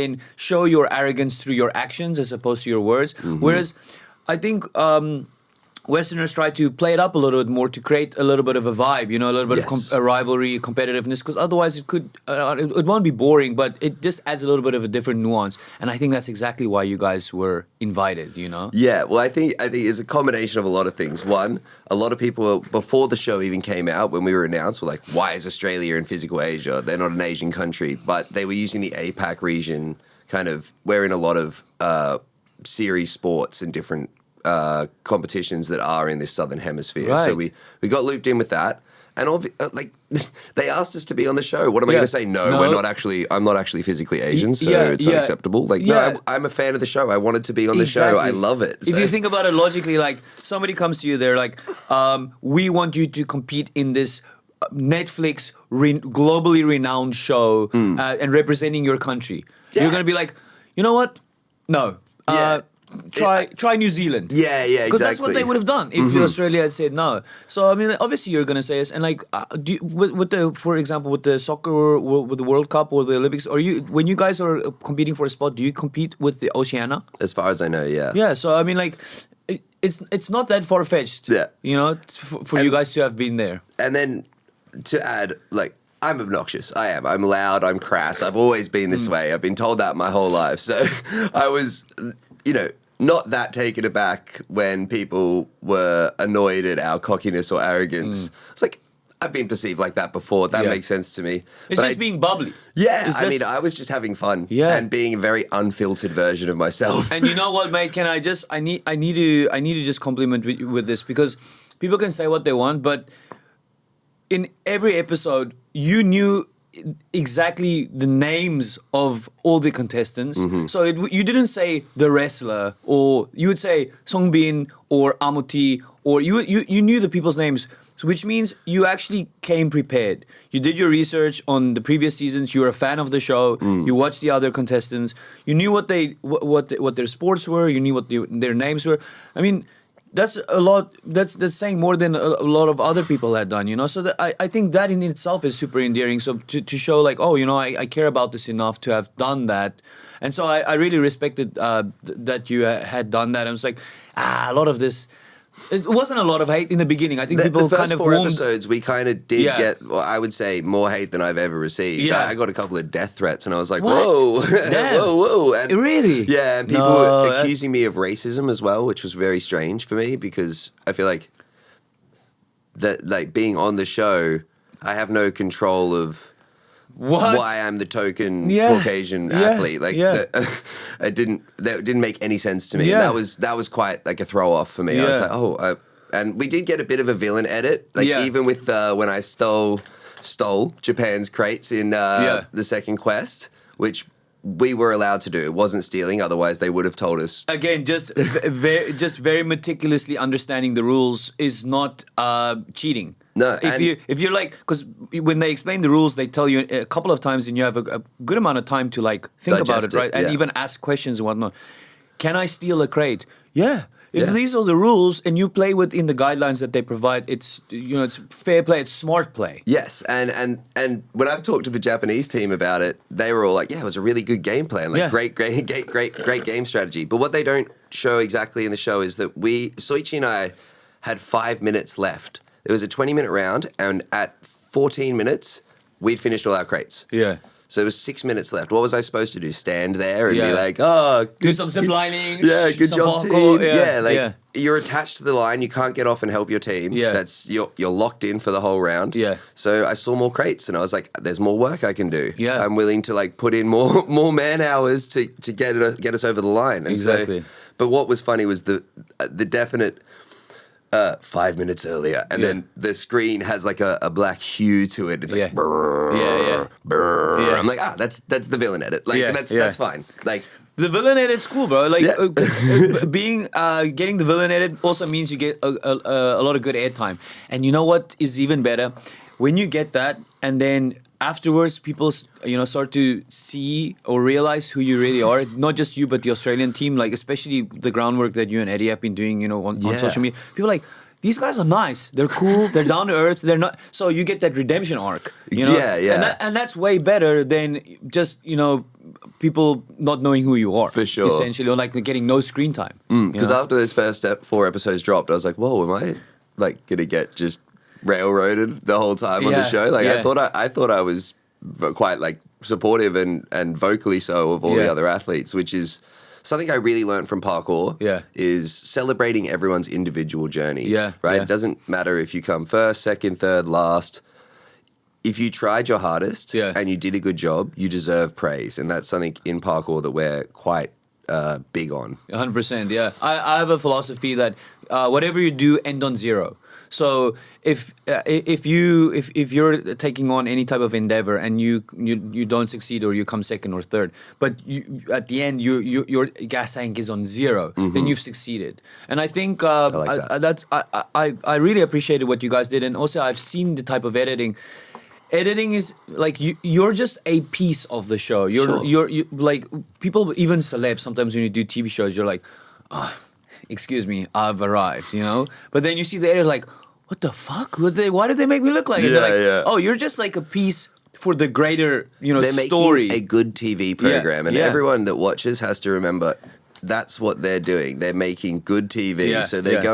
and show your arrogance through your actions as opposed to your words. Whereas I think Westerners try to play it up a little bit more to create a little bit of a vibe, a little bit of a rivalry, competitiveness, because otherwise it won't be boring, but it just adds a little bit of a different nuance. And I think that's exactly why you guys were invited, Yeah, well, I think it's a combination of a lot of things. One, a lot of people, before the show even came out, when we were announced, were like, why is Australia in physical Asia? They're not an Asian country. But they were using the APAC region, kind of, we're in a lot of series sports and different competitions that are in this southern hemisphere. Right. So we got looped in with that. And they asked us to be on the show. What am I going to say? No, I'm not actually physically Asian, so it's not acceptable. No, I'm a fan of the show. I wanted to be on the show. I love it. So. If you think about it logically, like somebody comes to you, they're like, we want you to compete in this Netflix globally renowned show and representing your country. Yeah. You're going to be like, you know what? No. Try New Zealand. Yeah, exactly. Because that's what they would have done if Australia had said no. So I mean, obviously you're gonna say yes. And like, for example, with the soccer, with the World Cup or the Olympics, when you guys are competing for a spot, do you compete with the Oceania? As far as I know, yeah. Yeah. So I mean, like, it's not that far fetched. Yeah. For you guys to have been there. And then to add, like, I'm obnoxious. I am. I'm loud. I'm crass. I've always been this way. I've been told that my whole life. So I was, not that taken aback when people were annoyed at our cockiness or arrogance. It's like, I've been perceived like that before. That makes sense to me. It's just being bubbly. Yeah, I was just having fun and being a very unfiltered version of myself. And you know what, mate? Can I just? I need to just compliment with this, because people can say what they want, but in every episode, you knew exactly the names of all the contestants. So you didn't say the wrestler, or you would say Songbin or Amuti, or you knew the people's names, which means you actually came prepared. You did your research on the previous seasons. You were a fan of the show. You watched the other contestants. You knew what their sports were. You knew what their names were. I mean, that's a lot. That's saying more than a lot of other people had done, So I think that in itself is super endearing. So to show like, I care about this enough to have done that, and so I really respected that you had done that. I was like, a lot of this. It wasn't a lot of hate in the beginning. I think people the first kind of four episodes we kind of did get, well, I would say, more hate than I've ever received. Yeah. I got a couple of death threats, and I was like, What? whoa, Damn. whoa. And, Really? Yeah, and people were accusing me of racism as well, which was very strange for me, because I feel like that, like, being on the show, I have no control of why I'm the token Caucasian athlete. Like, it didn't make any sense to me. Yeah. And that was quite like a throw off for me. Yeah. I was like, and we did get a bit of a villain edit. Like, even with when I stole Japan's crates in the second quest, which we were allowed to do. It wasn't stealing, otherwise they would have told us. Again, just very meticulously understanding the rules is not cheating. No, if you're like, because when they explain the rules, they tell you a couple of times, and you have a good amount of time to like think about it, right? And even ask questions and whatnot. Can I steal a crate? Yeah. If these are the rules and you play within the guidelines that they provide, it's it's fair play, it's smart play. Yes, and when I've talked to the Japanese team about it, they were all like, "Yeah, it was a really good game plan, like great game strategy." But what they don't show exactly in the show is that Soichi and I had 5 minutes left. It was a 20-minute round, and at 14 minutes, we'd finished all our crates. Yeah. So there was 6 minutes left. What was I supposed to do? Stand there and be like, do some zip linings. Yeah, good job, team. You're attached to the line. You can't get off and help your team. Yeah. You're locked in for the whole round. Yeah. So I saw more crates and I was like, there's more work I can do. Yeah. I'm willing to like put in more man hours to get us over the line. And exactly. But what was funny was the definite 5 minutes earlier, and then the screen has like a black hue to it. It's like brrr, brrr. I'm like, that's the villain edit. Like that's fine. Like the villain edit's cool, bro. Like getting the villain edit also means you get a lot of good airtime. And you know what is even better? When you get that, and then afterwards, people start to see or realize who you really are. Not just you, but the Australian team. Like especially the groundwork that you and Eddie have been doing. On social media. People are like, these guys are nice. They're cool. They're down to earth. They're not. So you get that redemption arc. Yeah. And that's way better than just people not knowing who you are. For sure. Essentially, or like getting no screen time. Because after those first 4 episodes dropped, I was like, whoa, am I like gonna get just railroaded the whole time on the show? Like I thought I was quite like supportive and vocally so of all the other athletes, which is something I really learned from parkour. Is celebrating everyone's individual journey. Right. It doesn't matter if you come first, second, third, last. If you tried your hardest and you did a good job, you deserve praise, and that's something in parkour that we're quite big on. 100%. Yeah, I have a philosophy that whatever you do, end on zero. So if you're taking on any type of endeavor and you don't succeed or you come second or third, but at the end your gas tank is on zero, then you've succeeded. And I think I like that. I really appreciated what you guys did, and also I've seen the type of editing. Editing is like you're just a piece of the show. You're like people, even celebs. Sometimes when you do TV shows, you're like, oh, excuse me, I've arrived, you know. But then you see the editor like, what the fuck? Why did they make me look like it? They're like, oh, you're just like a piece for the greater, They're story. making a good TV program, and everyone that watches has to remember that's what they're doing. They're making good TV, so they're going